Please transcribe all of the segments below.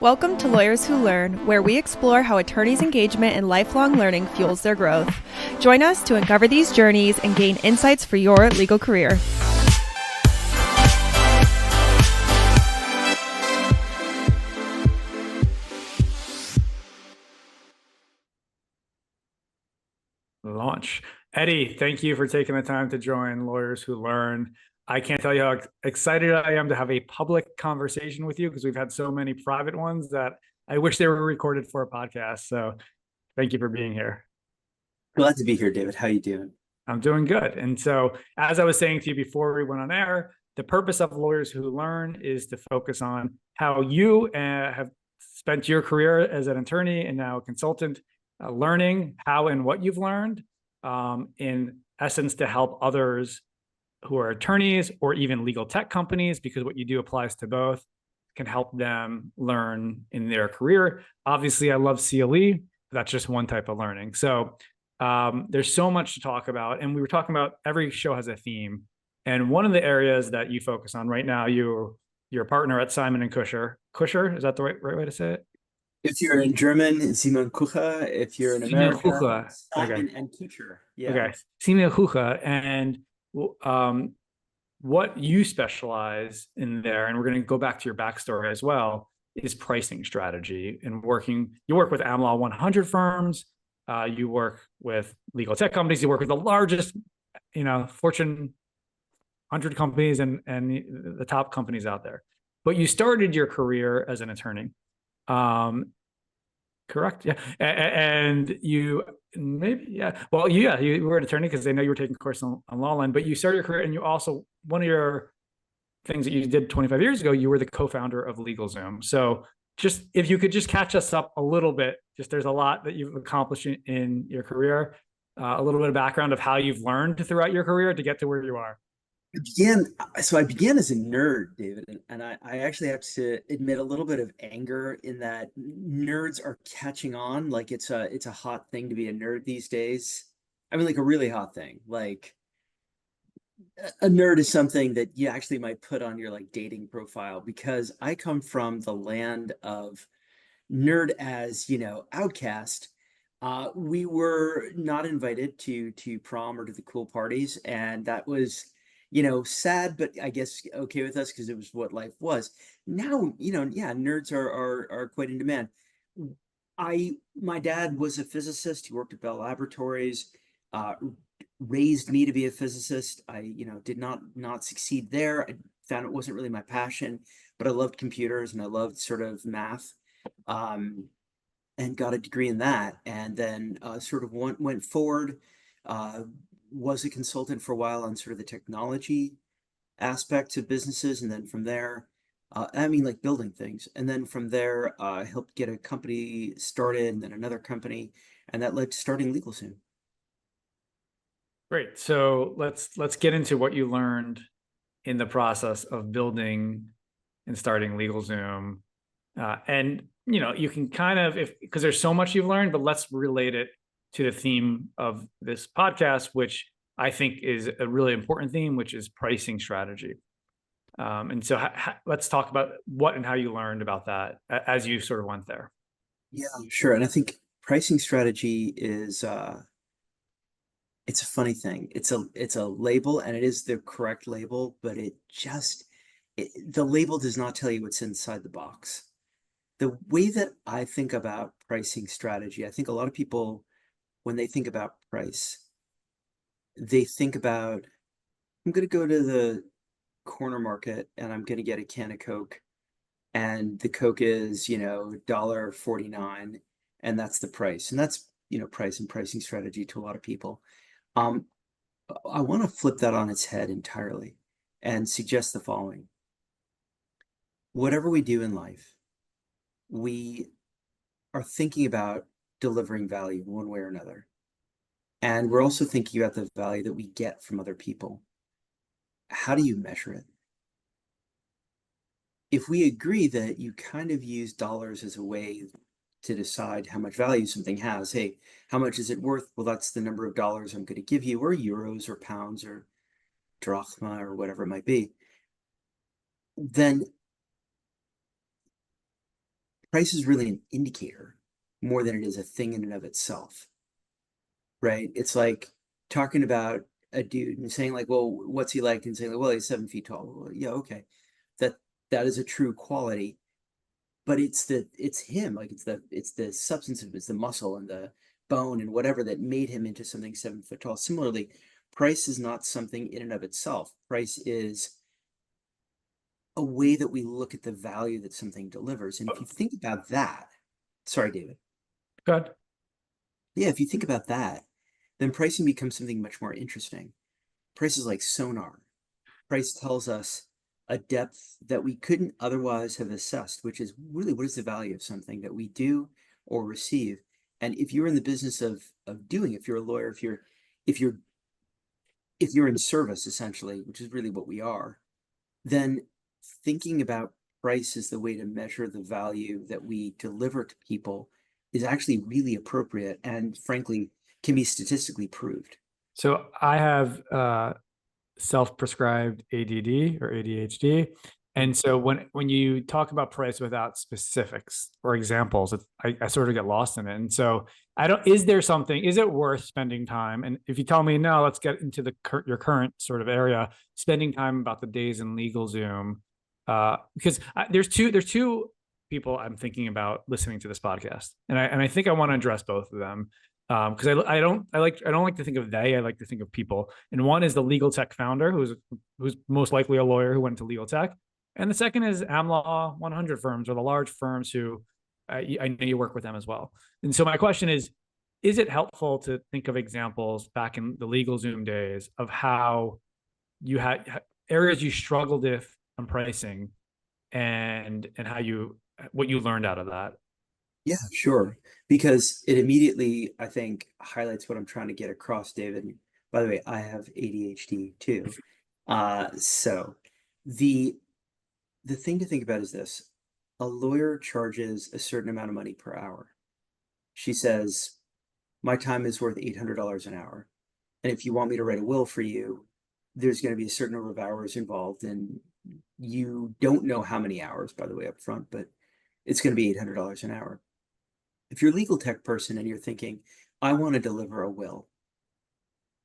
Welcome to Lawyers Who Learn, where we explore how attorneys' engagement and lifelong learning fuels their growth. Join us to uncover these journeys and gain insights for your legal career. Launch. Eddie, thank you for taking the time to join Lawyers Who Learn. I can't tell you how excited I am to have a public conversation with you because we've had so many private ones that I wish they were recorded for a podcast. So thank you for being here. Glad to be here, David. How you doing? I'm doing good. And so, as I was saying to you before we went on air, the purpose of Lawyers Who Learn is to focus on how you have spent your career as an attorney and now a consultant, learning how and what you've learned, in essence, to help others who are attorneys or even legal tech companies, because what you do applies to both, can help them learn in their career. Obviously, I love CLE. That's just one type of learning. So there's so much to talk about. And we were talking about every show has a theme. And one of the areas that you focus on right now, you're a partner at Simon-Kucher. Kucher, is that the right way to say it? If you're in German, Simon-Kucher. If you're in America, Simon-Kucher. Simon Okay. and Kucher. Yeah. Okay. Simon-Kucher. And what you specialize in there, and we're going to go back to your backstory as well, is pricing strategy and you work with AmLaw 100 firms. You work with legal tech companies. You work with the largest, Fortune 100 companies and the top companies out there. But you started your career as an attorney. Correct. Yeah. And you maybe, yeah. Well, yeah, you were an attorney because they know you were taking a course on Lawine, but you started your career and you also, one of your things that you did 25 years ago, you were the co-founder of LegalZoom. So just, if you could just catch us up a little bit, just there's a lot that you've accomplished in your career, a little bit of background of how you've learned throughout your career to get to where you are. I began as a nerd, David, and I actually have to admit a little bit of anger in that nerds are catching on. Like it's a hot thing to be a nerd these days. I mean, like a really hot thing. Like a nerd is something that you actually might put on your like dating profile, because I come from the land of nerd as, outcast. We were not invited to prom or to the cool parties, and that was, sad, but I guess okay with us because it was what life was. Now, yeah, nerds are quite in demand. My dad was a physicist. He worked at Bell Laboratories, uh, raised me to be a physicist. I, did not succeed there. I found it wasn't really my passion, but I loved computers and I loved sort of math. And got a degree in that, and then sort of went forward, uh, was a consultant for a while on sort of the technology aspects of businesses, and then from there, like building things, and then from there, helped get a company started, and then another company, and that led to starting LegalZoom. Great. So let's get into what you learned in the process of building and starting LegalZoom. And you can kind of, because there's so much you've learned, but let's relate it to the theme of this podcast, which I think is a really important theme, which is pricing strategy. And so let's talk about what and how you learned about that as you sort of went there. Yeah, sure. And I think pricing strategy is it's a funny thing. It's a label, and it is the correct label, but the label does not tell you what's inside the box. The way that I think about pricing strategy, I think a lot of people, when they think about price, they think about, I'm going to go to the corner market and I'm going to get a can of Coke, and the Coke is, $1.49, and that's the price. And that's, price and pricing strategy to a lot of people. I want to flip that on its head entirely and suggest the following. Whatever we do in life, we are thinking about delivering value one way or another. And we're also thinking about the value that we get from other people. How do you measure it? If we agree that you kind of use dollars as a way to decide how much value something has, hey, how much is it worth? Well, that's the number of dollars I'm going to give you, or euros or pounds or drachma or whatever it might be. Then price is really an indicator more than it is a thing in and of itself, right? It's like talking about a dude and saying like, well, what's he like? And saying like, well, he's 7 feet tall. Well, yeah, okay. That that is a true quality, but it's him. Like it's the substance of it, it's the muscle and the bone and whatever that made him into something 7 foot tall. Similarly, price is not something in and of itself. Price is a way that we look at the value that something delivers. And if you think about that, sorry, David. Good. Yeah, if you think about that, then pricing becomes something much more interesting. Price is like sonar. Price tells us a depth that we couldn't otherwise have assessed, which is really what is the value of something that we do or receive. And if you're in the business of doing, if you're a lawyer, if you're if you're in service essentially, which is really what we are, then thinking about price as the way to measure the value that we deliver to people is actually really appropriate and frankly can be statistically proved. So I have self-prescribed ADD or ADHD. And so when you talk about price without specifics or examples, I sort of get lost in it. And so is it worth spending time? And if you tell me, no, let's get into your current sort of area, spending time about the days in LegalZoom, because there's two people I'm thinking about listening to this podcast. And I think I want to address both of them. Because I don't like to think of they, I like to think of people. And one is the legal tech founder, who's most likely a lawyer who went into legal tech. And the second is AmLaw 100 firms, or the large firms who I know you work with them as well. And so my question is it helpful to think of examples back in the LegalZoom days of how you had areas you struggled with on pricing and what you learned out of that? Yeah, sure. Because it immediately, I think, highlights what I'm trying to get across, David. By the way, I have ADHD too. So the thing to think about is this. A lawyer charges a certain amount of money per hour. She says, my time is worth $800 an hour. And if you want me to write a will for you, there's going to be a certain number of hours involved. And you don't know how many hours, by the way, up front, but it's going to be $800 an hour. If you're a legal tech person and you're thinking, I want to deliver a will,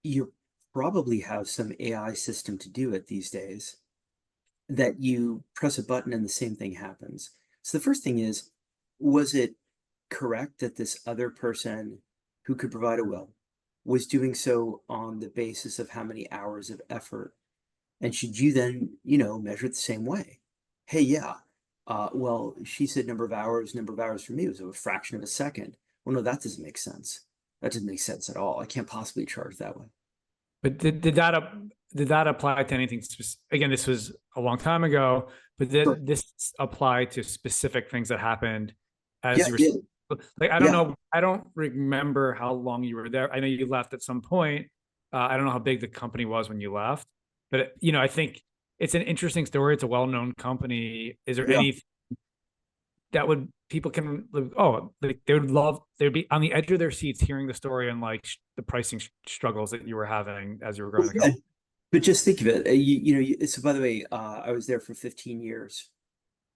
you probably have some AI system to do it these days that you press a button and the same thing happens. So the first thing is, was it correct that this other person who could provide a will was doing so on the basis of how many hours of effort? And should you then, measure it the same way? Hey, yeah, well, she said number of hours for me was a fraction of a second. Well, no, that doesn't make sense. That doesn't make sense at all. I can't possibly charge that way. But did that apply to anything? Again, this was a long time ago, but did this apply to specific things that happened as you were like? I don't know. I don't remember how long you were there. I know you left at some point. I don't know how big the company was when you left, but I think it's an interesting story. It's a well-known company. Is there anything that people can, they'd be on the edge of their seats hearing the story and like the pricing struggles that you were having as you were growing the company? But just think of it. So by the way, I was there for 15 years.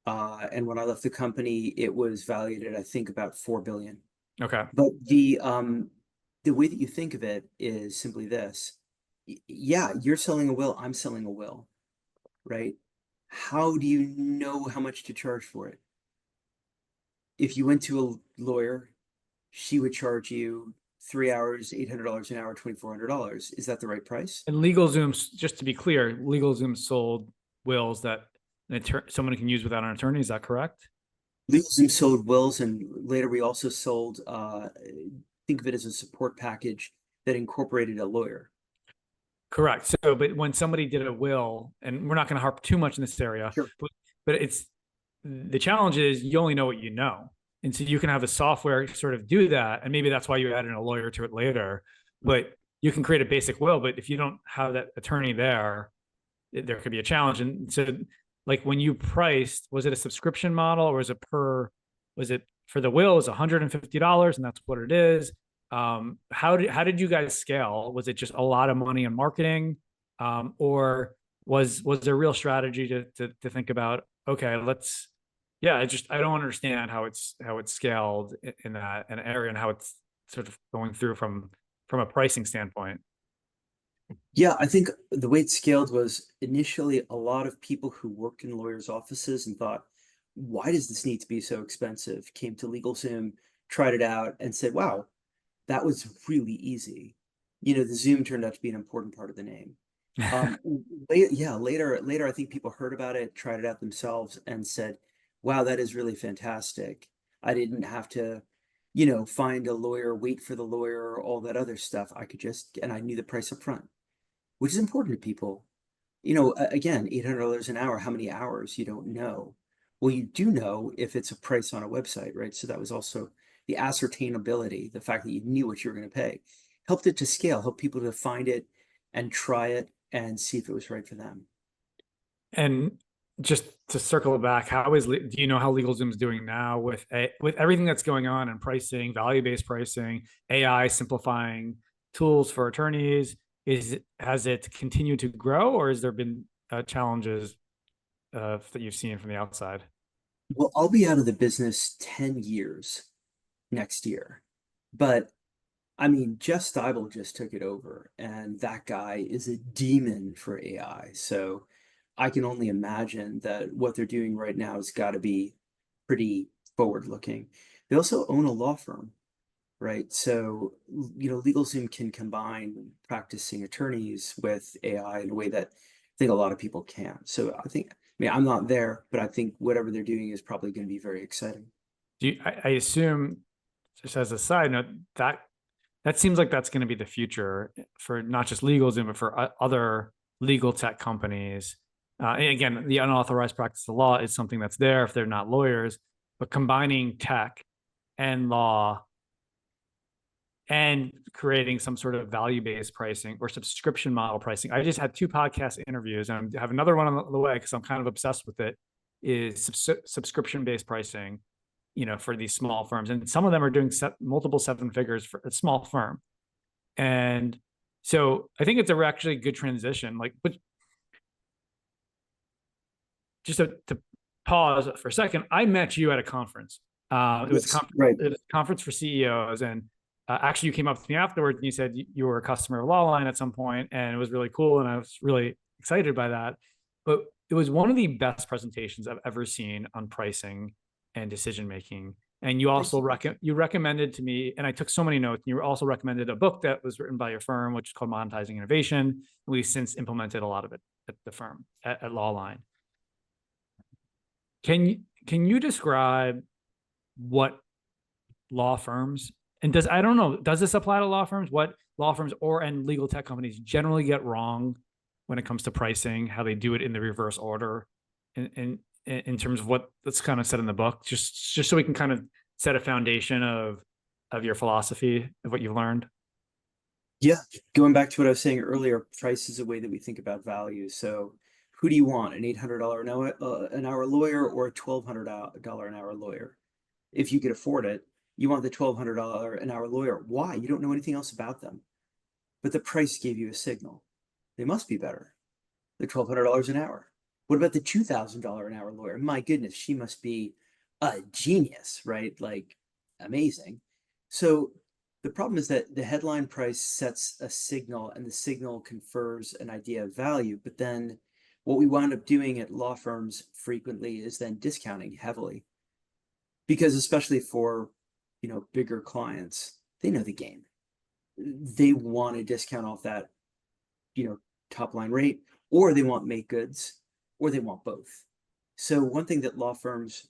And when I left the company, it was valued at, I think, about 4 billion. Okay. But the way that you think of it is simply this. Yeah, you're selling a will, I'm selling a will, right? How do you know how much to charge for it? If you went to a lawyer, she would charge you 3 hours, $800 an hour, $2,400. Is that the right price? And LegalZoom, just to be clear, LegalZoom sold wills that someone can use without an attorney. Is that correct? LegalZoom sold wills, and later we also sold, think of it as a support package that incorporated a lawyer. Correct. So, but when somebody did a will, and we're not going to harp too much in this area, Sure. but the challenge is you only know what you know. And so you can have a software sort of do that. And maybe that's why you add in a lawyer to it later, but you can create a basic will, but if you don't have that attorney there could be a challenge. And so like when you priced, was it a subscription model or was it for the will is $150 and that's what it is? How did you guys scale? Was it just a lot of money in marketing? Or was there a real strategy to think about, okay, let's Yeah, I don't understand how it's scaled in that an area, and how it's sort of going through from a pricing standpoint. Yeah, I think the way it scaled was initially a lot of people who worked in lawyers' offices and thought, why does this need to be so expensive? Came to LegalZoom, tried it out, and said, wow, that was really easy. The Zoom turned out to be an important part of the name. Later, I think people heard about it, tried it out themselves, and said, wow, that is really fantastic. I didn't have to, find a lawyer, wait for the lawyer, all that other stuff. And I knew the price up front, which is important to people. Again, $800 an hour, how many hours? You don't know. Well, you do know if it's a price on a website, right? So that was also the ascertainability, the fact that you knew what you were going to pay, helped it to scale, helped people to find it and try it and see if it was right for them. And just to circle it back, do you know how LegalZoom is doing now with everything that's going on in pricing, value-based pricing, AI simplifying tools for attorneys? Has it continued to grow, or has there been challenges that you've seen from the outside? Well, I'll be out of the business 10 years next year, but I mean, Jeff Steibel just took it over, and that guy is a demon for AI. So I can only imagine that what they're doing right now has got to be pretty forward looking. They also own a law firm, right? So, LegalZoom can combine practicing attorneys with AI in a way that I think a lot of people can. So I mean, I'm not there, but I think whatever they're doing is probably going to be very exciting. I assume, just as a side note, that seems like that's going to be the future for not just LegalZoom, but for other legal tech companies. And again, the unauthorized practice of law is something that's there if they're not lawyers, but combining tech and law and creating some sort of value-based pricing or subscription model pricing. I just had 2 podcast interviews, and I have another one on the way because I'm kind of obsessed with it, is subscription-based pricing, for these small firms. And some of them are doing multiple 7 figures for a small firm. And so I think it's actually a good transition. But just to pause for a second, I met you at a conference. It was Right. a conference for CEOs, and actually you came up to me afterwards and you said you were a customer of Lawine at some point, and it was really cool, and I was really excited by that. But it was one of the best presentations I've ever seen on pricing and decision making. And you also you recommended to me, and I took so many notes. You also recommended a book that was written by your firm, which is called Monetizing Innovation. We've since implemented a lot of it at the firm at Lawline. Can you describe what law firms, and does this apply to law firms? What law firms and legal tech companies generally get wrong when it comes to pricing, how they do it in the reverse order, in terms of what that's kind of said in the book, just so we can kind of set a foundation of your philosophy of what you've learned? Yeah, going back to what I was saying earlier, price is a way that we think about value. So who do you want, an $800 an hour lawyer or a $1,200 an hour lawyer? If you could afford it, you want the $1,200 an hour lawyer. Why? You don't know anything else about them. But the price gave you a signal. They must be better. They're $1,200 an hour. What about the $2,000 an hour lawyer? My goodness, she must be a genius, right? Like amazing. So the problem is that the headline price sets a signal, and the signal confers an idea of value. But then what we wound up doing at law firms frequently is then discounting heavily, because especially for, bigger clients, they know the game. They want to discount off that, top line rate, or they want make goods, or they want both. So one thing that law firms,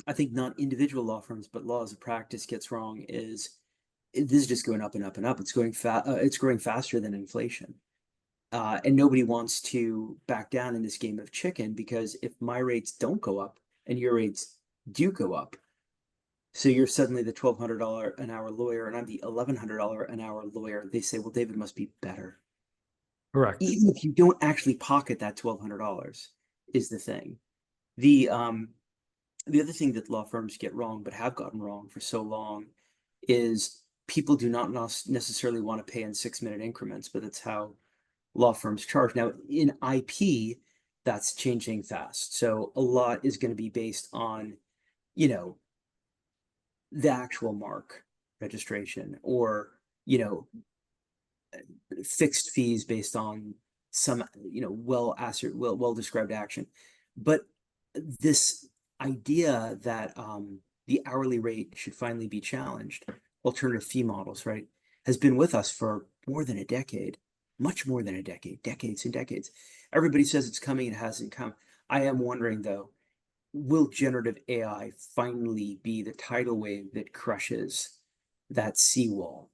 I think not individual law firms, but law as a practice gets wrong is this is just going up and up and up. It's growing faster than inflation. And nobody wants to back down in this game of chicken, because if my rates don't go up and your rates do go up, so you're suddenly the $1,200 an hour lawyer and I'm the $1,100 an hour lawyer, they say, well, David must be better. Correct. Even if you don't actually pocket that $1,200 is the thing. The other thing that law firms get wrong, but have gotten wrong for so long, is people do not necessarily want to pay in 6-minute increments, but that's how law firms charge. Now, in IP, that's changing fast. So a lot is going to be based on, you know, the actual mark registration, or, you know, fixed fees based on some, you know, well described action. But this idea that the hourly rate should finally be challenged, alternative fee models, right, has been with us for more than a decade, much more than a decade, decades and decades. Everybody says it's coming, it hasn't come. I am wondering though, will generative AI finally be the tidal wave that crushes that seawall?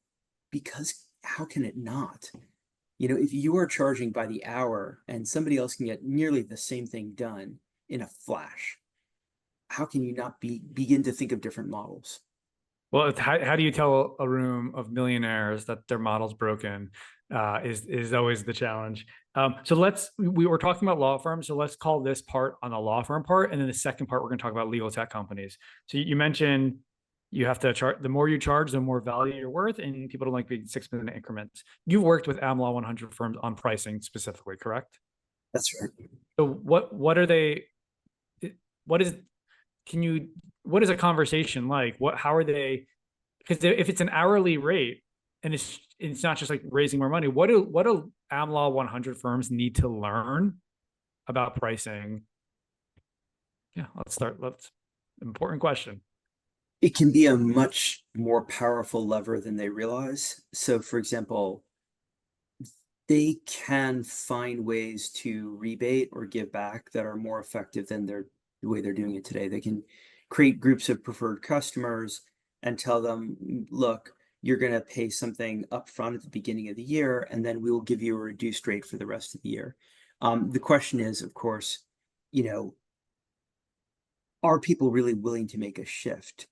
Because how can it not? You know, if you are charging by the hour and somebody else can get nearly the same thing done in a flash, how can you not begin to think of different models? Well, how do you tell a room of millionaires that their model's broken? Is always the challenge. So we were talking about law firms, so let's call this part on the law firm part, and then the second part we're going to talk about legal tech companies. So you mentioned you have to charge. The more you charge, the more value you're worth, and people don't like big 6-minute increments. You've worked with AmLaw 100 firms on pricing specifically, correct? That's right. So what are they? What is what is a conversation like? How are they? Because if it's an hourly rate and it's not just like raising more money, what do AmLaw 100 firms need to learn about pricing? Yeah, let's important question. It can be a much more powerful lever than they realize. So for example, they can find ways to rebate or give back that are more effective than the way they're doing it today. They can create groups of preferred customers and tell them, look, you're going to pay something upfront at the beginning of the year, and then we will give you a reduced rate for the rest of the year. The question is, of course, you know, are people really willing to make a shift?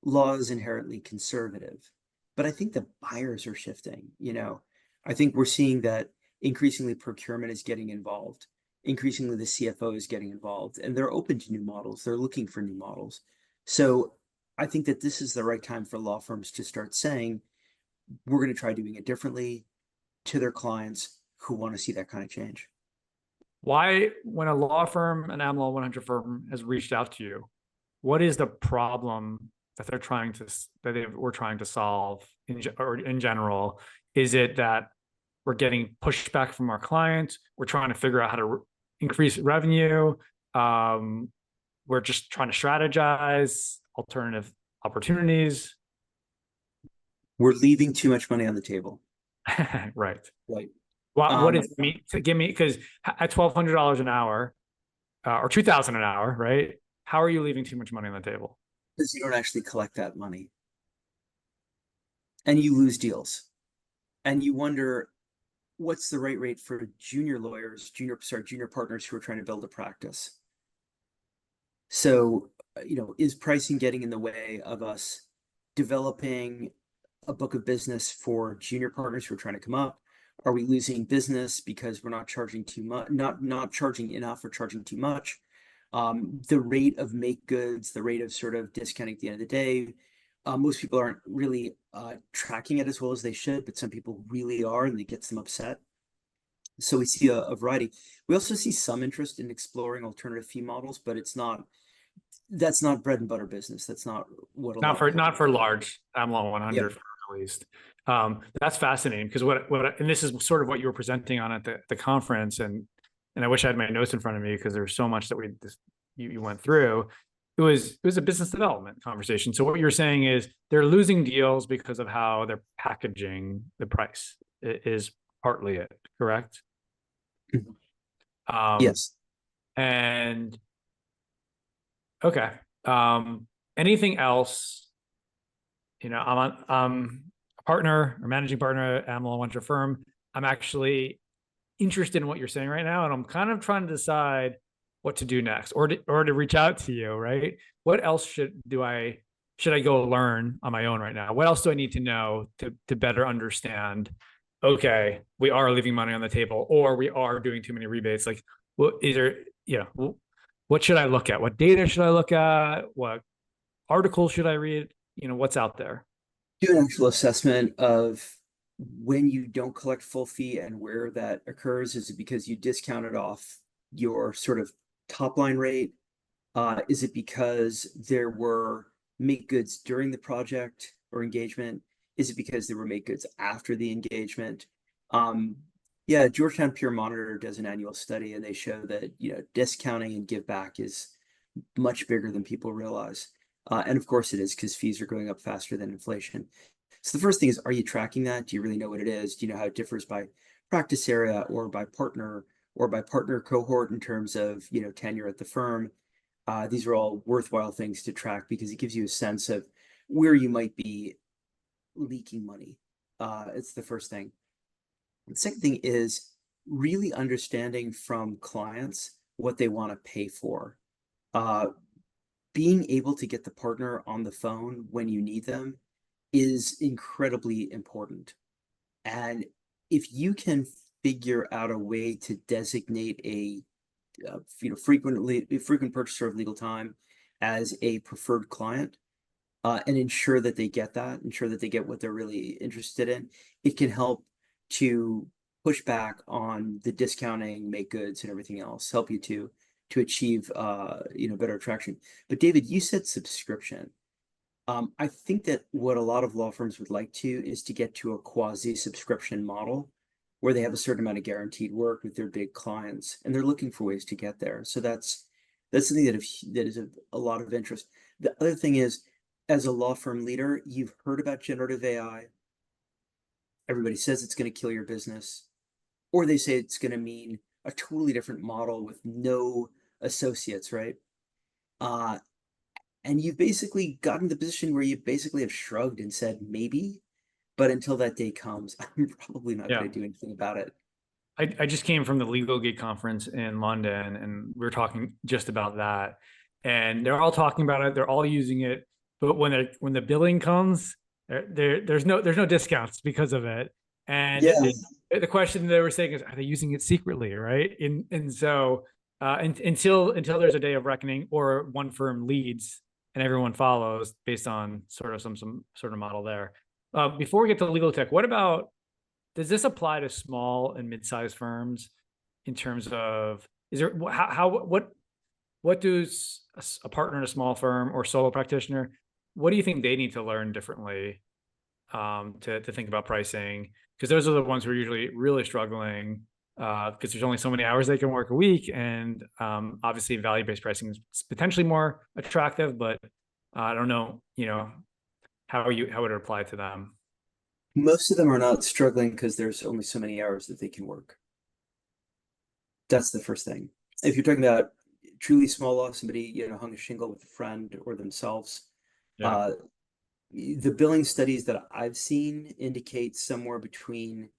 Law is inherently conservative, but I think the buyers are shifting. You know, I think we're seeing that increasingly procurement is getting involved. Increasingly, the CFO is getting involved, and they're open to new models. They're looking for new models. So I think that this is the right time for law firms to start saying, we're going to try doing it differently to their clients who want to see that kind of change. Why, when a law firm, an AmLaw 100 firm has reached out to you, what is the problem that we're trying to solve in general? Is it that we're getting pushback from our clients? We're trying to figure out how to increase revenue. We're just trying to strategize alternative opportunities. We're leaving too much money on the table. Right. Right. What does it mean to give me? Because at $1,200 an hour or $2,000 an hour, right? How are you leaving too much money on the table? Because you don't actually collect that money, and you lose deals, and you wonder what's the right rate for junior lawyers, junior partners who are trying to build a practice. So, you know, is pricing getting in the way of us developing a book of business for junior partners who are trying to come up? Are we losing business because we're not charging too much, not charging enough, or charging too much? The rate of make goods, the rate of sort of discounting at the end of the day, most people aren't really tracking it as well as they should, but some people really are, and it gets them upset. So we see a variety. We also see some interest in exploring alternative fee models, but that's not bread and butter business. That's not what a Not lot for large AmLaw 100 Yeah. at least. That's fascinating, because and this is sort of what you were presenting on at the conference, and I wish I had my notes in front of me because there's so much that you went through. It was a business development conversation. So what you're saying is they're losing deals because of how they're packaging the price. It is partly it, correct? Yes. And okay. Anything else? You know, I'm a partner or managing partner at AmLaw 100 firm. I'm actually interested in what you're saying right now, and I'm kind of trying to decide what to do next, or to reach out to you. Right? What else should I go learn on my own right now? What else do I need to know to better understand? Okay, we are leaving money on the table, or we are doing too many rebates. Like, what should I look at? What data should I look at? What articles should I read? You know, what's out there? Do an actual assessment of when you don't collect full fee and where that occurs. Is it because you discounted off your sort of top line rate? Is it because there were make goods during the project or engagement? Is it because there were make goods after the engagement? Yeah, Georgetown Peer Monitor does an annual study, and they show that discounting and give back is much bigger than people realize. And of course it is, because fees are going up faster than inflation. So the first thing is, are you tracking that? Do you really know what it is? Do you know how it differs by practice area or by partner cohort in terms of tenure at the firm? These are all worthwhile things to track because it gives you a sense of where you might be leaking money. It's the first thing. The second thing is really understanding from clients what they want to pay for. Being able to get the partner on the phone when you need them is incredibly important. And if you can figure out a way to designate a frequent purchaser of legal time as a preferred client, and ensure that they get what they're really interested in, it can help to push back on the discounting, make goods, and everything else, help you to achieve better attraction. But David, you said subscription. I think that what a lot of law firms would like to is to get to a quasi subscription model where they have a certain amount of guaranteed work with their big clients, and they're looking for ways to get there. So that's something that is a lot of interest. The other thing is, as a law firm leader, you've heard about generative AI. Everybody says it's going to kill your business, or they say it's going to mean a totally different model with no associates, right? And you've basically gotten to the position where you basically have shrugged and said maybe, but until that day comes, I'm probably not going to do anything about it. I just came from the Legal Gig conference in London, and we are talking just about that. And they're all talking about it. They're all using it. But when the billing comes, there's no discounts because of it. And the question they were saying is, are they using it secretly, right? And so until there's a day of reckoning, or one firm leads and everyone follows based on sort of some sort of model there. Before we get to legal tech, does this apply to small and mid-sized firms in terms of, what does a partner in a small firm or solo practitioner, what do you think they need to learn differently to think about pricing? Because those are the ones who are usually really struggling, because there's only so many hours they can work a week. And obviously value-based pricing is potentially more attractive, but I don't know, how would it apply to them? Most of them are not struggling because there's only so many hours that they can work. That's the first thing. If you're talking about truly small law, somebody hung a shingle with a friend or themselves, the billing studies that I've seen indicate somewhere between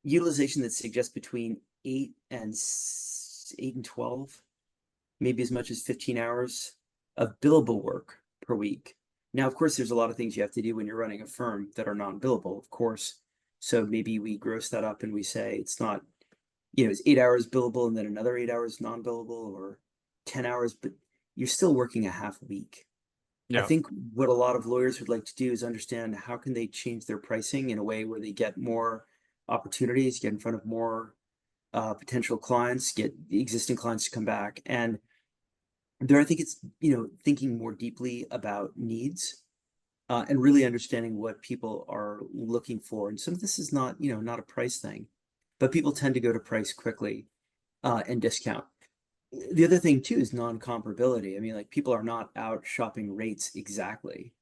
utilization that suggests between 8 and 12, maybe as much as 15 hours of billable work per week. Now, of course, there's a lot of things you have to do when you're running a firm that are non-billable, of course. So maybe we gross that up and we say it's not, it's 8 hours billable and then another 8 hours non-billable, or 10 hours, but you're still working a half week. I think what a lot of lawyers would like to do is understand how can they change their pricing in a way where they get more opportunities, get in front of more potential clients, get the existing clients to come back. And there, I think it's, thinking more deeply about needs and really understanding what people are looking for. And some of this is not, not a price thing, but people tend to go to price quickly and discount. The other thing too is non-comparability. I mean, like, people are not out shopping rates exactly.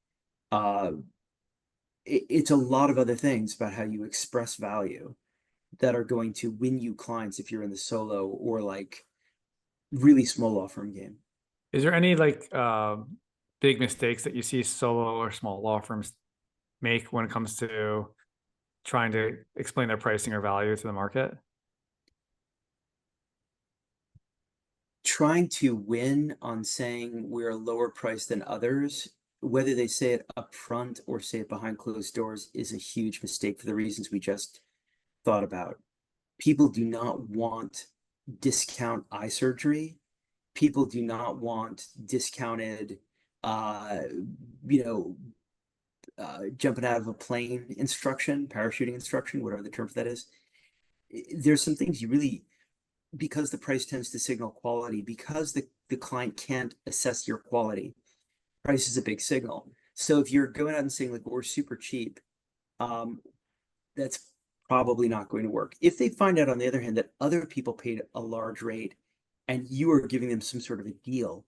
It's a lot of other things about how you express value that are going to win you clients if you're in the solo or like really small law firm game. Is there any big mistakes that you see solo or small law firms make when it comes to trying to explain their pricing or value to the market? Trying to win on saying we're lower price than others, whether they say it up front or say it behind closed doors, is a huge mistake for the reasons we just thought about. People do not want discount eye surgery. People do not want discounted, jumping out of a plane instruction, parachuting instruction, whatever the term for that is. There's some things you really, because the price tends to signal quality, because the client can't assess your quality, price is a big signal. So if you're going out and saying like, we're super cheap, that's probably not going to work. If they find out, on the other hand, that other people paid a large rate and you are giving them some sort of a deal,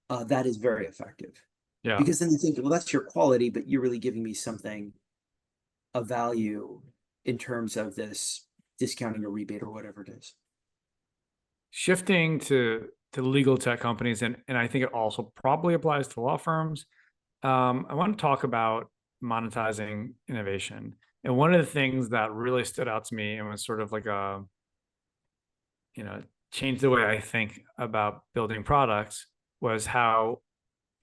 that is very effective. Yeah. Because then they think, well, that's your quality, but you're really giving me something of value in terms of this discounting or rebate or whatever it is. Shifting to legal tech companies, and I think it also probably applies to law firms. I want to talk about monetizing innovation. And one of the things that really stood out to me and was sort of like a, changed the way I think about building products was how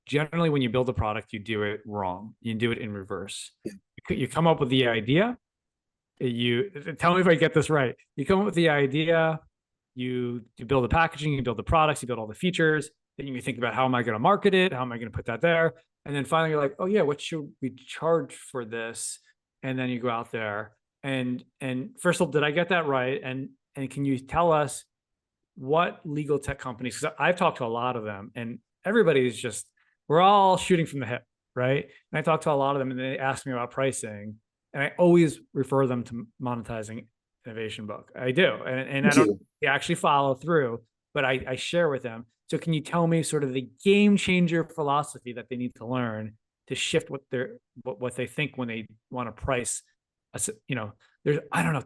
generally when you build a product, you do it wrong. You do it in reverse. You come up with the idea. You tell me if I get this right. You come up with the idea, you build the packaging, you build the products, you build all the features. Then you think about how am I going to market it? How am I going to put that there? And then finally you're like, oh yeah, what should we charge for this? And then you go out there and first of all, did I get that right? And can you tell us what legal tech companies, because I've talked to a lot of them and everybody's just, we're all shooting from the hip, right? And I talked to a lot of them and they ask me about pricing and I always refer them to Monetizing Innovation book. I do. And I don't actually follow through, but I share with them. So can you tell me sort of the game changer philosophy that they need to learn to shift what they think when they want to price, there's, I don't know,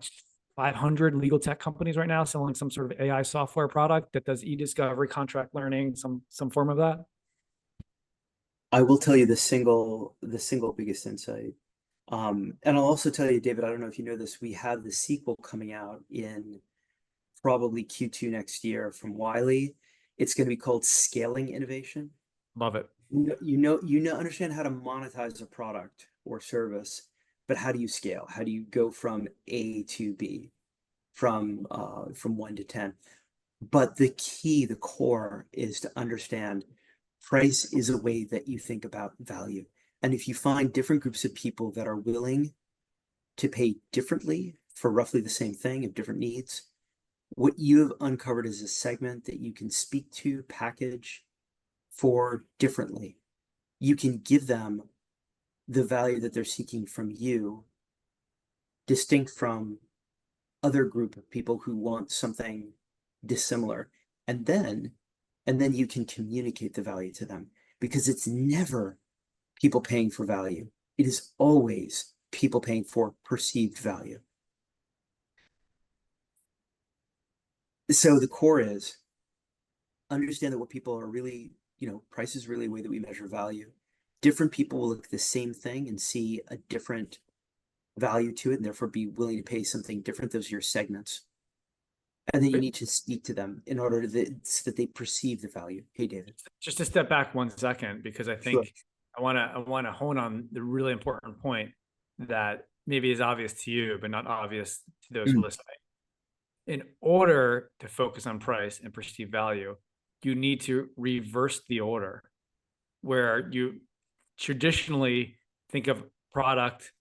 500 legal tech companies right now selling some sort of AI software product that does e-discovery, contract learning, some form of that. I will tell you the single biggest insight. And I'll also tell you, David, I don't know if you know this, we have the sequel coming out in probably Q2 next year from Wiley. It's going to be called Scaling Innovation. Love it. Understand how to monetize a product or service, but how do you scale? How do you go from A to B, from 1 to 10? But the key, the core, is to understand price is a way that you think about value. And if you find different groups of people that are willing to pay differently for roughly the same thing of different needs, what you have uncovered is a segment that you can speak to, package for differently. You can give them the value that they're seeking from you, distinct from other group of people who want something dissimilar. And then you can communicate the value to them, because it's never people paying for value. It is always people paying for perceived value. So the core is understand that what people are really, price is really a way that we measure value. Different people will look at the same thing and see a different value to it, and therefore be willing to pay something different. Those are your segments. And then you need to speak to them in order so that they perceive the value. Hey, David. Just to step back 1 second, because I think Sure. I want to hone on the really important point that maybe is obvious to you, but not obvious to those listening. In order to focus on price and perceived value, you need to reverse the order, where you traditionally think of product,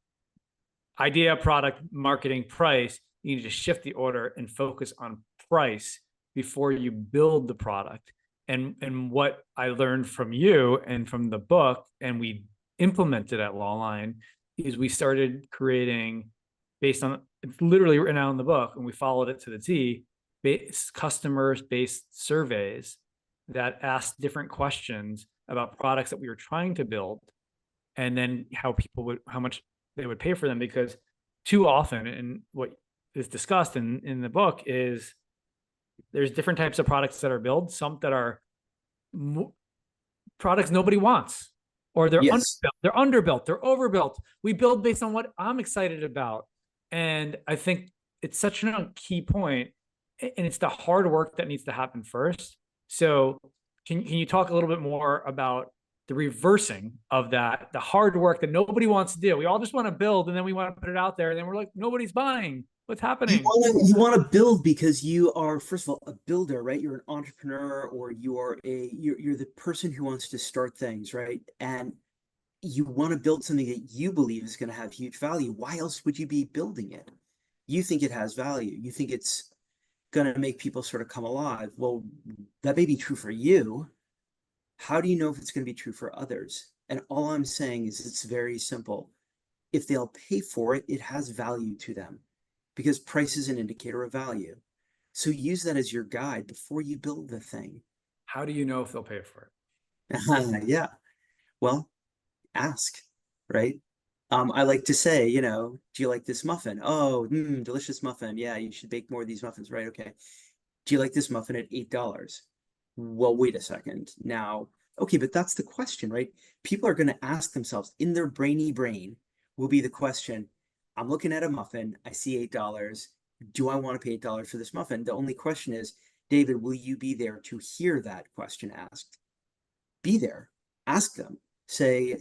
idea, product, marketing, price. You need to shift the order and focus on price before you build the product. And what I learned from you and from the book, and we implemented at Lawline, is we started creating, based on, it's literally written out in the book, and we followed it to the T, customers-based surveys that asked different questions about products that we were trying to build, and then how much they would pay for them. Because too often, and what is discussed in the book, is there's different types of products that are built, some that are products nobody wants, or they're underbuilt, they're overbuilt. We build based on what I'm excited about. And I think it's such a key point, and it's the hard work that needs to happen first. So can you talk a little bit more about the reversing of that, the hard work that nobody wants to do? We all just want to build, and then we want to put it out there, and then we're like, nobody's buying. What's happening? You want to build because you are, first of all, a builder, right? You're an entrepreneur, or you're the person who wants to start things, right? And you want to build something that you believe is going to have huge value. Why else would you be building it? You think it has value. You think it's going to make people sort of come alive. Well, that may be true for you. How do you know if it's going to be true for others? And all I'm saying is it's very simple. If they'll pay for it, it has value to them because price is an indicator of value. So use that as your guide before you build the thing. How do you know if they'll pay for Yeah. Well, ask, right? I like to say, do you like this muffin? Oh, delicious muffin. Yeah, you should bake more of these muffins, right? Okay. Do you like this muffin at $8? Well, wait a second. Now, okay, but that's the question, right? People are going to ask themselves in their brainy brain will be the question, I'm looking at a muffin, I see $8. Do I want to pay $8 for this muffin? The only question is, David, will you be there to hear that question asked? Be there. Ask them. Say,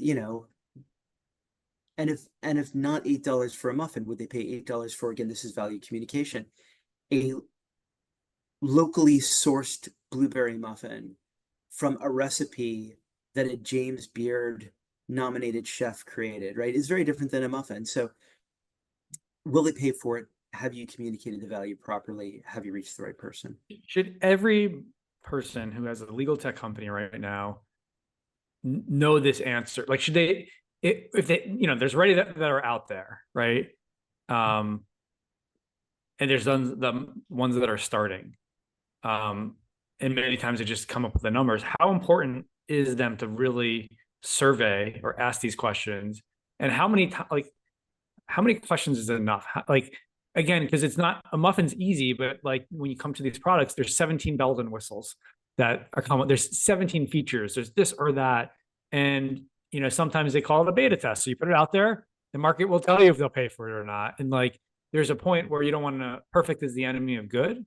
and if not $8 for a muffin, would they pay $8 for, again, this is value communication, a locally sourced blueberry muffin from a recipe that a James Beard nominated chef created, right? Is very different than a muffin. So will they pay for it? Have you communicated the value properly? Have you reached the right person? Should every person who has a legal tech company right now know this answer? Like, should they, if they, there's already that are out there, right? And there's the ones that are starting. And many times they just come up with the numbers. How important is them to really survey or ask these questions? And how many questions is enough? Again, because it's not, a muffin's easy, but like when you come to these products, there's 17 bells and whistles that are common. There's 17 features. There's this or that. And, sometimes they call it a beta test. So you put it out there, the market will tell you if they'll pay for it or not. And there's a point where you don't want to, perfect is the enemy of good.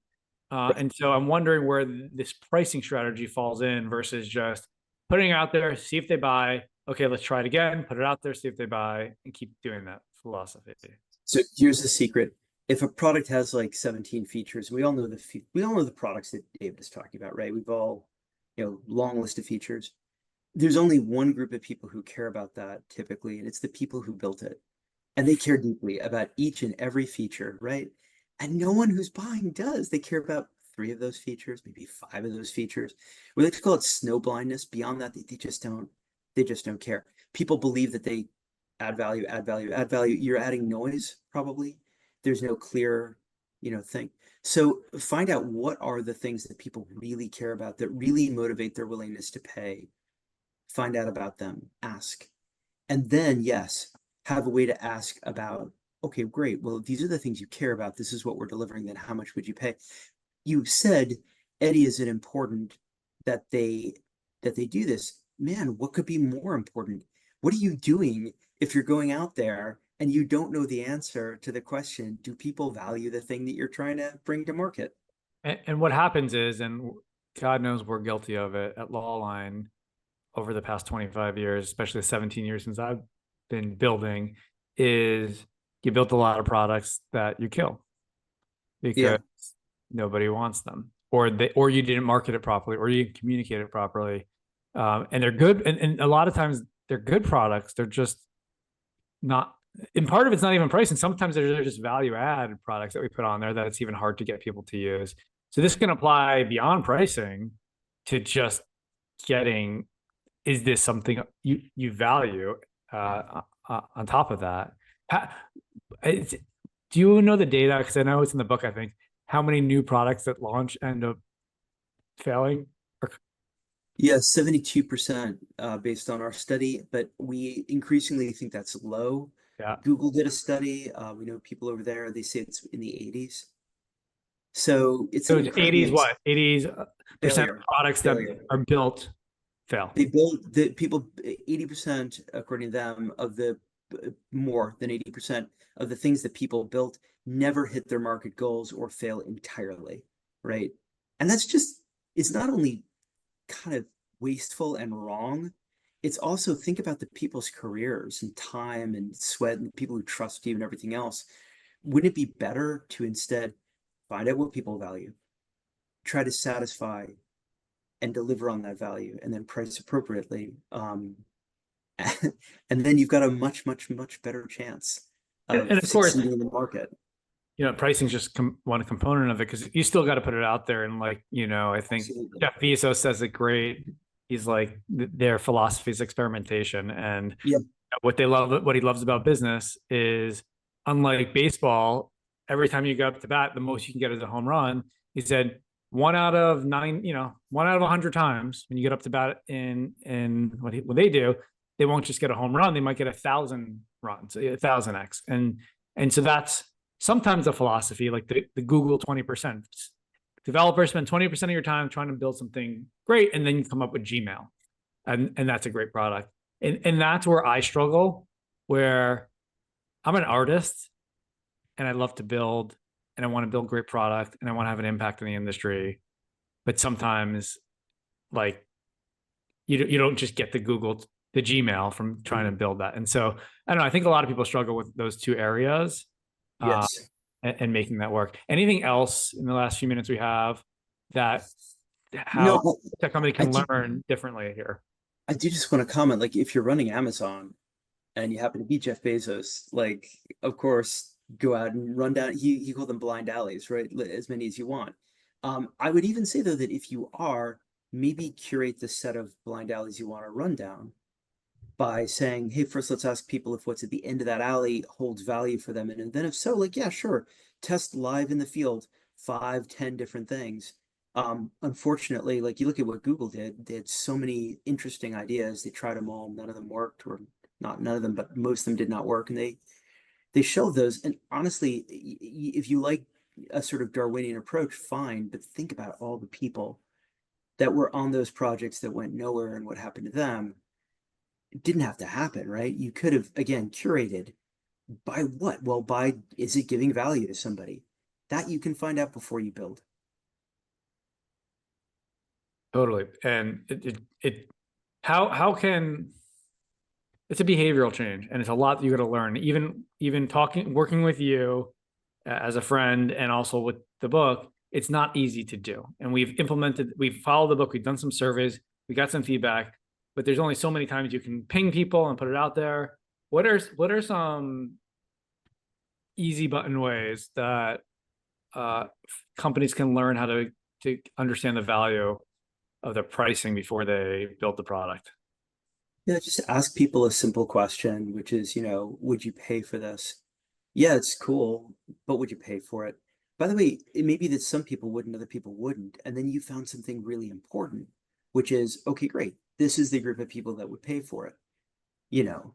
And so I'm wondering where this pricing strategy falls in versus just putting it out there, see if they buy. Okay, let's try it again, put it out there, see if they buy, and keep doing that philosophy. So here's the secret. If a product has like 17 features, we all know the products that David is talking about, right? We've all, long list of features. There's only one group of people who care about that typically, and it's the people who built it. And they care deeply about each and every feature, right? And no one who's buying does. They care about 3 of those features, maybe 5 of those features. We like to call it snow blindness. Beyond that, they just don't care. People believe that they add value, add value, add value. You're adding noise, probably. There's no clear, thing. So find out what are the things that people really care about, that really motivate their willingness to pay. Find out about them, ask. And then, yes, have a way to ask about, okay, great. Well, these are the things you care about. This is what we're delivering. Then how much would you pay? You said, Eddie, is it important that they do this? Man, what could be more important? What are you doing if you're going out there and you don't know the answer to the question, do people value the thing that you're trying to bring to market? And what happens is, and God knows we're guilty of it at Lawline over the past 25 years, especially the 17 years since I've been building, is you built a lot of products that you kill because nobody wants them, or you didn't market it properly, or you didn't communicate it properly. And they're good. And a lot of times they're good products. They're just not, and part of it's not even pricing. Sometimes they're just value add products that we put on there that it's even hard to get people to use. So this can apply beyond pricing to just getting, is this something you value on top of that? Do you know the data? Because I know it's in the book, I think, how many new products that launch end up failing? Yeah, 72% based on our study, but we increasingly think that's low. Yeah. Google did a study. We know people over there, they say it's in the 80s. So it's 80s, what? 80% failure. of products that are built fail. They build the people 80%, according to them, of the more than 80% of the things that people built never hit their market goals or fail entirely, right? And that's just, it's not only kind of wasteful and wrong, it's also, think about the people's careers and time and sweat and the people who trust you and everything else. Wouldn't it be better to instead find out what people value, try to satisfy and deliver on that value, and then price appropriately? And then you've got a much, much, much better chance of course, succeeding in the market. pricing is just one component of it, because you still got to put it out there. And like, I think Absolutely. Jeff Bezos says it great. He's like, their philosophy is experimentation. And Yeah. what he loves about business is, unlike baseball, every time you go up to bat, the most you can get is a home run. He said 1 out of 9, 1 out of 100 times when you get up to bat in what they do, they won't just get a home run. They might get 1,000 runs, 1,000x. And so that's sometimes a philosophy, like the Google 20%. Developers spend 20% of your time trying to build something great, and then you come up with Gmail. And that's a great product. And that's where I struggle, where I'm an artist and I love to build, and I want to build great product, and I want to have an impact in the industry. But sometimes, like, you don't just get the Gmail from trying to build that. And so I don't know, I think a lot of people struggle with those two areas. Yes. And making that work. Anything else in the last few minutes we have that how No, that company I can do, learn differently here? I do just want to comment, like if you're running Amazon and you happen to be Jeff Bezos, like of course go out and run down. He called them blind alleys, right? As many as you want. I would even say though that if you are, maybe curate the set of blind alleys you want to run down by saying, hey, first let's ask people if what's at the end of that alley holds value for them. And then if so, like, yeah, sure, test live in the field, 5, 10 different things. Unfortunately, like you look at what Google did, they had so many interesting ideas. They tried them all, none of them worked, or not none of them, but most of them did not work. And they shelved those. And honestly, if you like a sort of Darwinian approach, fine, but think about all the people that were on those projects that went nowhere and what happened to them. It didn't have to happen, right? You could have, again, curated by what? Well, by, is it giving value to somebody? That you can find out before you build. Totally. And how can, it's a behavioral change, and it's a lot that you got to learn. Even working with you as a friend, and also with the book, it's not easy to do. And we've followed the book, we've done some surveys, we got some feedback, but there's only so many times you can ping people and put it out there. What are some easy button ways that companies can learn how to understand the value of the pricing before they build the product? Yeah, just ask people a simple question, which is, would you pay for this? Yeah, it's cool, but would you pay for it? By the way, it may be that some people wouldn't, other people wouldn't. And then you found something really important, which is, okay, great. This is the group of people that would pay for it. You know,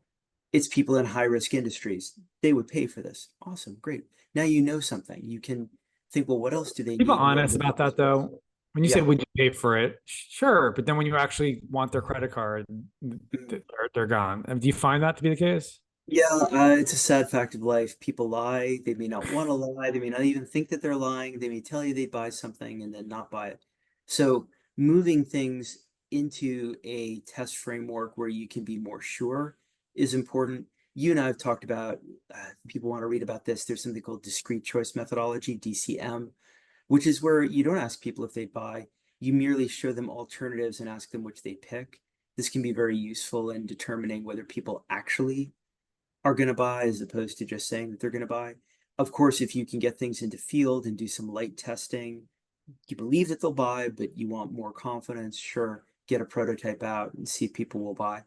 it's people in high risk industries. They would pay for this. Awesome, great. Now you know something. You can think, well, what else do they People need? What are honest the about that business risks? though. When you say, Yeah. would you pay for it? Sure. But then when you actually want their credit card, Mhm. they're gone. Do you find that to be the case? Yeah, it's a sad fact of life. People lie. They may not want to lie. They may not even think that they're lying. They may tell you they'd buy something and then not buy it. So moving things into a test framework where you can be more sure is important. You and I have talked about, people want to read about this. There's something called discrete choice methodology, DCM, which is where you don't ask people if they buy, you merely show them alternatives and ask them which they pick. This can be very useful in determining whether people actually are going to buy as opposed to just saying that they're going to buy. Of course, if you can get things into field and do some light testing, you believe that they'll buy, but you want more confidence, sure, get a prototype out and see if people will buy.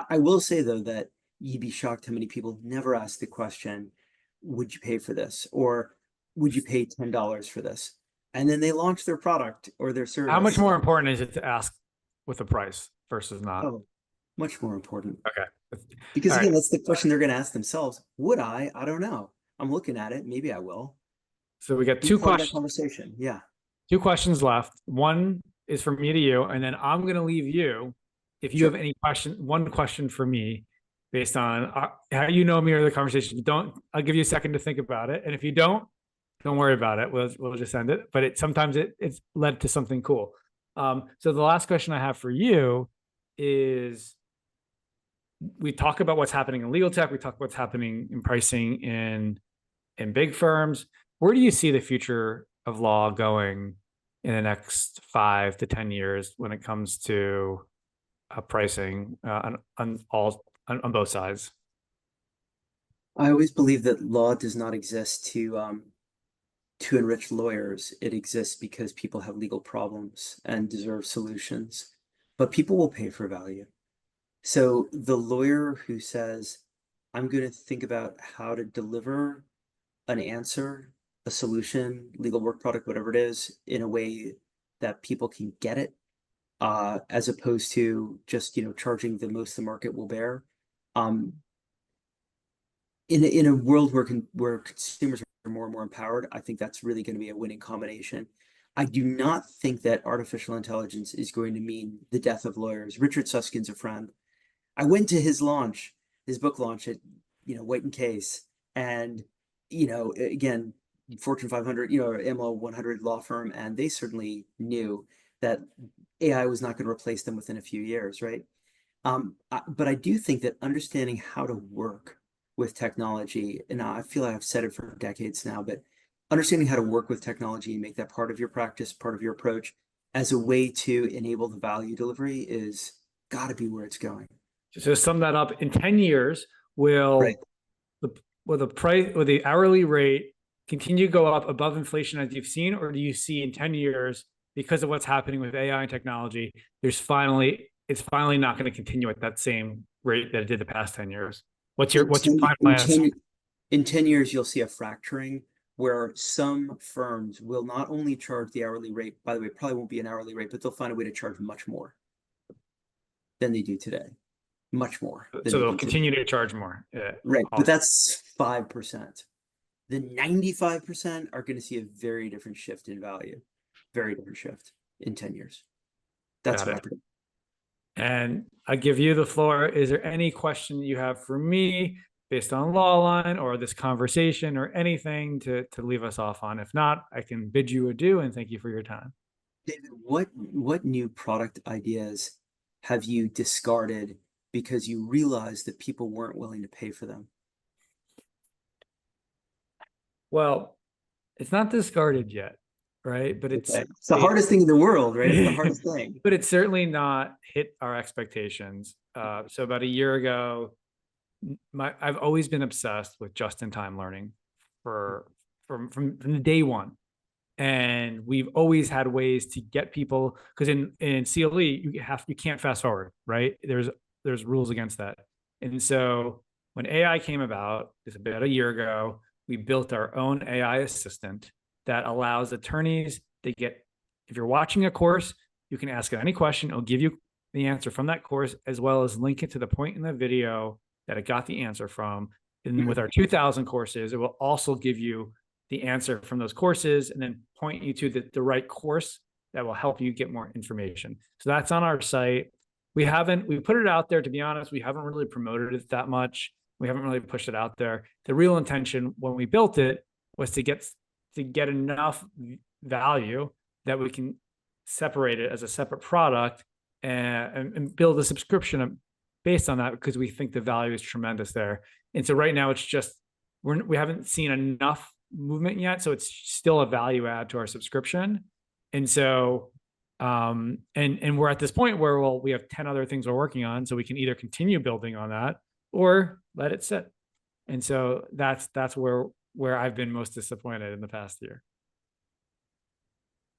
I will say though that you'd be shocked how many people never ask the question, would you pay for this? Or would you pay $10 for this? And then they launch their product or their How much service. more important is it to ask with a price versus not? Oh, much more important. Okay. Because All right. again, that's the question they're going to ask themselves. Would I? I don't know. I'm looking at it. Maybe I will. So we got Be part of that conversation. Yeah. two questions left. One is from me to you, and then I'm going to leave you. If you have Sure. any one question for me based on how you know me or the conversation. If you don't, I'll give you a second to think about it. And if you don't worry about it. We'll just end it. But sometimes it's led to something cool. So the last question I have for you is, we talk about what's happening in legal tech. We talk about what's happening in pricing in big firms. Where do you see the future of law going in the next 5 to 10 years when it comes to pricing on both sides? I always believe that law does not exist to to enrich lawyers. It exists because people have legal problems and deserve solutions, but people will pay for value. So the lawyer who says, I'm going to think about how to deliver an answer, a solution, legal work product, whatever it is, in a way that people can get it, as opposed to just, charging the most the market will bear. Um, in a world where consumers are more and more empowered, I think that's really going to be a winning combination. I do not think that artificial intelligence is going to mean the death of lawyers. Richard Susskind's a friend. I went to his book launch at, White and Case, and, again, Fortune 500, or AmLaw 100 law firm, and they certainly knew that AI was not going to replace them within a few years, right? But I do think that understanding how to work with technology, and I feel like I've said it for decades now, but understanding how to work with technology and make that part of your practice, part of your approach, as a way to enable the value delivery is got to be where it's going. So to sum that up, in 10 years, will the hourly rate continue to go up above inflation as you've seen, or do you see in 10 years, because of what's happening with AI and technology, it's finally not going to continue at that same rate that it did the past 10 years? What's your final answer? In 10 years, you'll see a fracturing where some firms will not only charge the hourly rate, by the way, it probably won't be an hourly rate, but they'll find a way to charge much more than they do today. Much more. So they'll continue to charge more. Right. But that's 5%. The 95% are going to see a very different shift in value. Very different shift in 10 years. That's what I predict. And I give you the floor. Is there any question you have for me based on Lawline or this conversation or anything to leave us off on? If not, I can bid you adieu and thank you for your time. David, what new product ideas have you discarded because you realized that people weren't willing to pay for them? Well, it's not discarded yet, right? But it's the hardest thing in the world, right? It's the hardest thing. But it's certainly not hit our expectations. So about a year ago, I've always been obsessed with just-in-time learning from the day one. And we've always had ways to get people, because in CLE, you can't fast forward, right? There's rules against that. And so when AI came about, it's about a year ago, we built our own AI assistant that allows attorneys to get, if you're watching a course, you can ask it any question. It'll give you the answer from that course, as well as link it to the point in the video that it got the answer from. And with our 2000 courses, it will also give you the answer from those courses and then point you to the right course that will help you get more information. So that's on our site. We put it out there, to be honest, we haven't really promoted it that much. We haven't really pushed it out there. The real intention when we built it was to get enough value that we can separate it as a separate product and build a subscription based on that, because we think the value is tremendous there. And so right now it's just, we haven't seen enough movement yet. So it's still a value add to our subscription. And so, and we're at this point where, well, we have 10 other things we're working on. So we can either continue building on that or let it sit. And so that's where I've been most disappointed in the past year.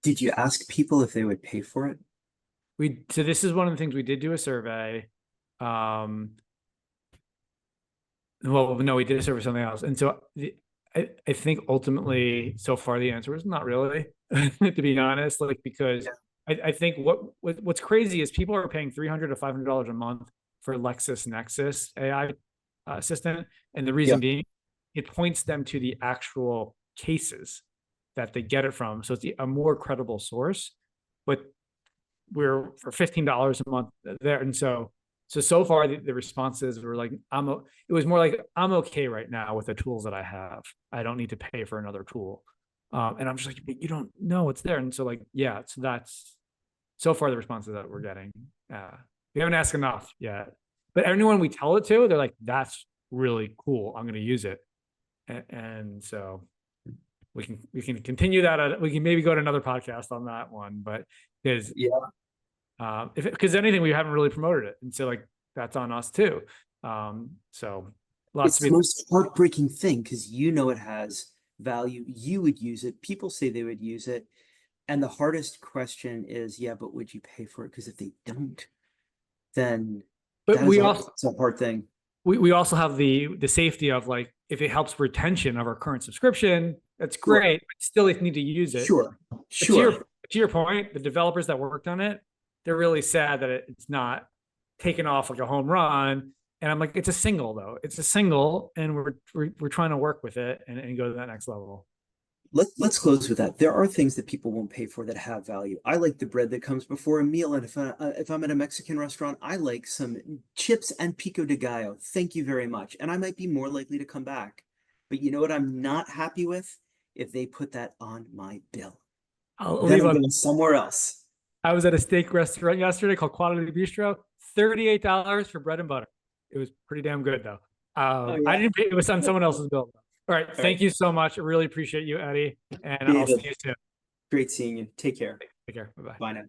Did you ask people if they would pay for it? So this is one of the things we did do a survey. Well, no, we did a survey for something else. And so I think ultimately so far the answer is not really, to be honest, because I think what's crazy is people are paying $300 to $500 a month for LexisNexis AI assistant. And the reason being, it points them to the actual cases that they get it from. So it's a more credible source, but we're for $15 a month there. And so far the responses were like, it was more like, I'm okay right now with the tools that I have. I don't need to pay for another tool. And I'm just like, but you don't know it's there. And so so that's so far the responses that we're getting. We haven't asked enough yet, but anyone we tell it to, they're like, that's really cool. I'm going to use it. And so we can continue that. We can maybe go to another podcast on that one, but because anything, we haven't really promoted it. And so that's on us too. So it's the most heartbreaking thing, because it has value, you would use it. People say they would use it. And the hardest question is, yeah, but would you pay for it? Because if they don't, then But that is it's a hard thing. We also have the safety of like, if it helps retention of our current subscription, that's great. But still, you need to use it. Sure. To your point, the developers that worked on it, they're really sad that it's not taken off like a home run. And I'm like, it's a single though. It's a single, and we're trying to work with it and go to that next level. Let's close with that. There are things that people won't pay for that have value. I like the bread that comes before a meal, and if I'm at a Mexican restaurant, I like some chips and pico de gallo. Thank you very much, and I might be more likely to come back. But you know what I'm not happy with? If they put that on my bill, then I'm going somewhere else. I was at a steak restaurant yesterday called Quality Bistro. $38 for bread and butter. It was pretty damn good though. I didn't pay, it was on someone else's bill. All right. Thank you so much. I really appreciate you, Eddie. And David, I'll see you soon. Great seeing you. Take care. Take care. Bye-bye. Bye now.